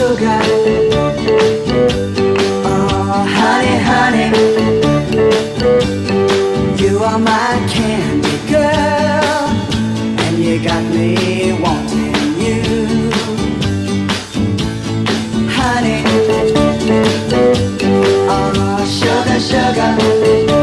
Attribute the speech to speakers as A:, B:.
A: sugar. Oh, honey, honey, you are my candy girl, and you got me wanting you. Honey, oh, sugar, sugar.